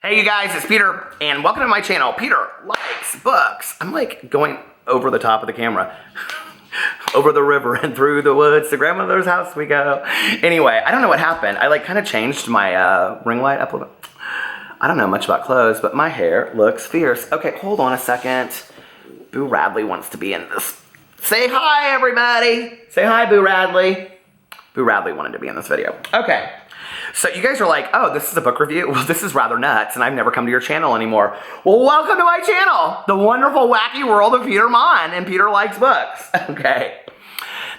Hey you guys, it's Peter, and welcome to my channel, Peter Likes Books. I'm like going over the top of the camera. Over the river and through the woods to grandmother's house we go. Anyway, I don't know what happened. I like kind of changed my ring light up a little bit. I don't know much about clothes, but my hair looks fierce. Okay, hold on a second. Boo Radley wants to be in this. Say hi, everybody. Say hi, Boo Radley. Boo Radley wanted to be in this video. Okay. So you guys are like, oh, this is a book review? Well, this is rather nuts, and I've never come to your channel anymore. Well, welcome to my channel, the wonderful, wacky world of Peter Monn and Peter Likes Books. Okay.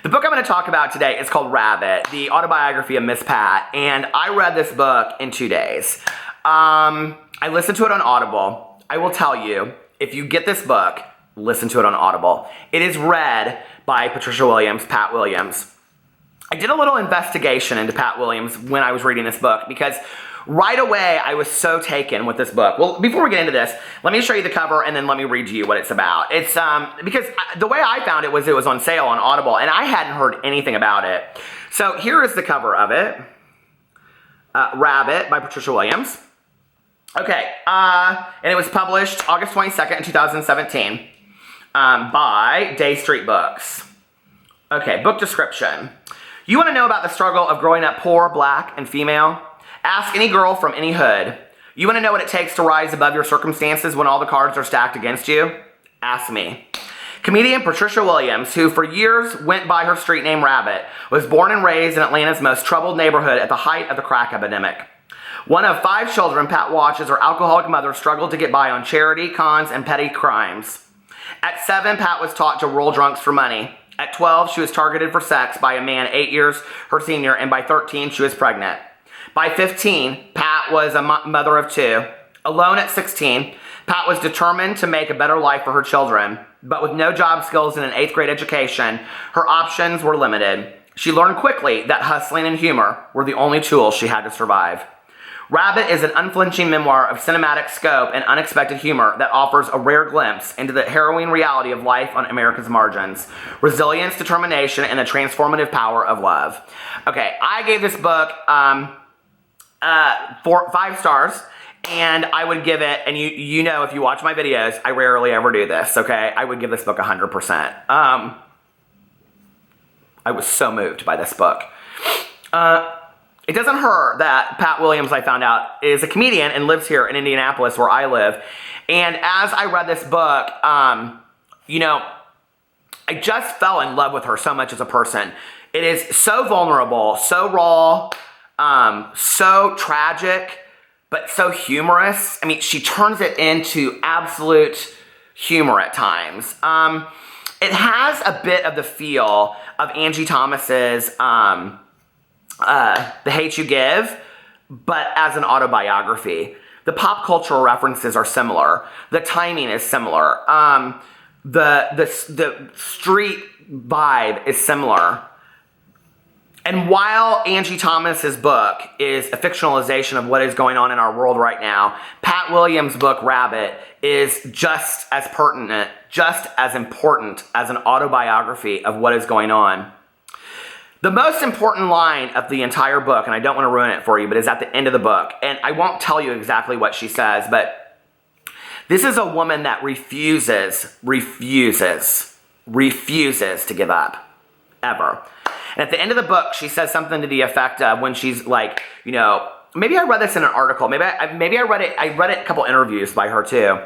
The book I'm going to talk about today is called Rabbit, the autobiography of Miss Pat, and I read this book in 2 days. I listened to it on Audible. I will tell you, if you get this book, listen to it on Audible. It is read by Patricia Williams, Pat Williams. I did a little investigation into Pat Williams when I was reading this book because right away I was so taken with this book. Well, before we get into this, let me show you the cover and then let me read to you what it's about. It's because the way I found it was on sale on Audible and I hadn't heard anything about it. So here is the cover of it. Rabbit by Patricia Williams. Okay, and it was published August 22nd, 2017 by Day Street Books. Okay, book description. You want to know about the struggle of growing up poor, black, and female? Ask any girl from any hood. You want to know what it takes to rise above your circumstances when all the cards are stacked against you? Ask me. Comedian Patricia Williams, who for years went by her street name Rabbit, was born and raised in Atlanta's most troubled neighborhood at the height of the crack epidemic. One of 5 children Pat watches her alcoholic mother struggle to get by on charity, cons, and petty crimes. At 7, Pat was taught to roll drunks for money. At 12, she was targeted for sex by a man 8 years her senior, and by 13, she was pregnant. By 15, Pat was a mother of 2. Alone at 16, Pat was determined to make a better life for her children, but with no job skills and an 8th grade education, her options were limited. She learned quickly that hustling and humor were the only tools she had to survive. Rabbit is an unflinching memoir of cinematic scope and unexpected humor that offers a rare glimpse into the harrowing reality of life on America's margins, resilience, determination, and the transformative power of love. Okay, I gave this book 5 stars, and I would give it, and you know if you watch my videos, I rarely ever do this, okay? I would give this book 100%. I was so moved by this book. It doesn't hurt that Pat Williams, I found out, is a comedian and lives here in Indianapolis where I live. And as I read this book, you know, I just fell in love with her so much as a person. It is so vulnerable, so raw, so tragic, but so humorous. I mean, she turns it into absolute humor at times. It has a bit of the feel of Angie Thomas's The Hate You Give, but as an autobiography. The pop cultural references are similar. The timing is similar. The street vibe is similar. And while Angie Thomas's book is a fictionalization of what is going on in our world right now, Pat Williams' book, Rabbit, is just as pertinent, just as important as an autobiography of what is going on. The most important line of the entire book, and I don't want to ruin it for you, but is at the end of the book. And I won't tell you exactly what she says, but this is a woman that refuses to give up, ever. And at the end of the book, she says something to the effect of when she's like, you know, maybe I read this in an article, maybe I read it a couple interviews by her too,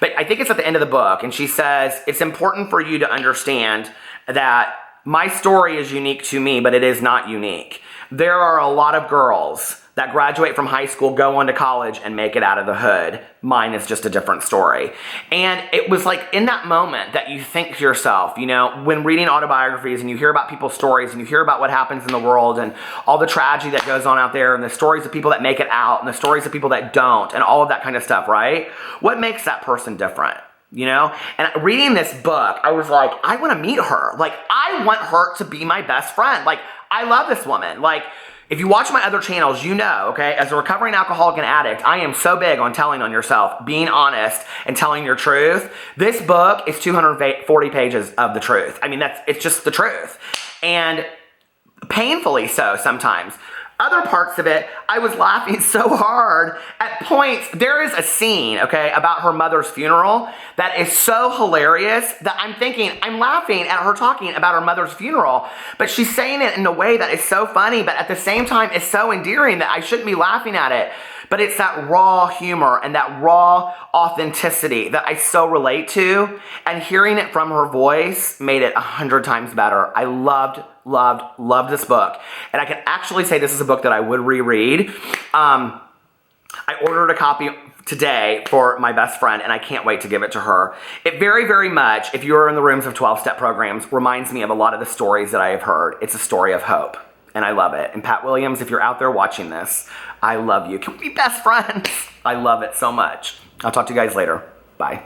but I think it's at the end of the book, and she says, it's important for you to understand that my story is unique to me, but it is not unique. There are a lot of girls that graduate from high school, go on to college, and make it out of the hood. Mine is just a different story. And it was like in that moment that you think to yourself, you know, when reading autobiographies and you hear about people's stories and you hear about what happens in the world and all the tragedy that goes on out there and the stories of people that make it out and the stories of people that don't and all of that kind of stuff, right? What makes that person different? You know, and reading this book, I was like, I want to meet her. Like, I want her to be my best friend. Like, I love this woman. Like, if you watch my other channels, you know, okay, as a recovering alcoholic and addict, I am so big on telling on yourself, being honest, and telling your truth. This book is 240 pages of the truth. I mean, it's just the truth. And painfully so sometimes. Other parts of it, I was laughing so hard at points. There is a scene, okay, about her mother's funeral that is so hilarious that I'm thinking, I'm laughing at her talking about her mother's funeral, but she's saying it in a way that is so funny, but at the same time is so endearing that I shouldn't be laughing at it. But it's that raw humor and that raw authenticity that I so relate to, and hearing it from her voice made it 100 times better. I loved this book. And I can actually say this is a book that I would reread. I ordered a copy today for my best friend, and I can't wait to give it to her. It very, very much, if you're in the rooms of 12-step programs, reminds me of a lot of the stories that I have heard. It's a story of hope, and I love it. And Pat Williams, if you're out there watching this, I love you. Can we be best friends? I love it so much. I'll talk to you guys later. Bye.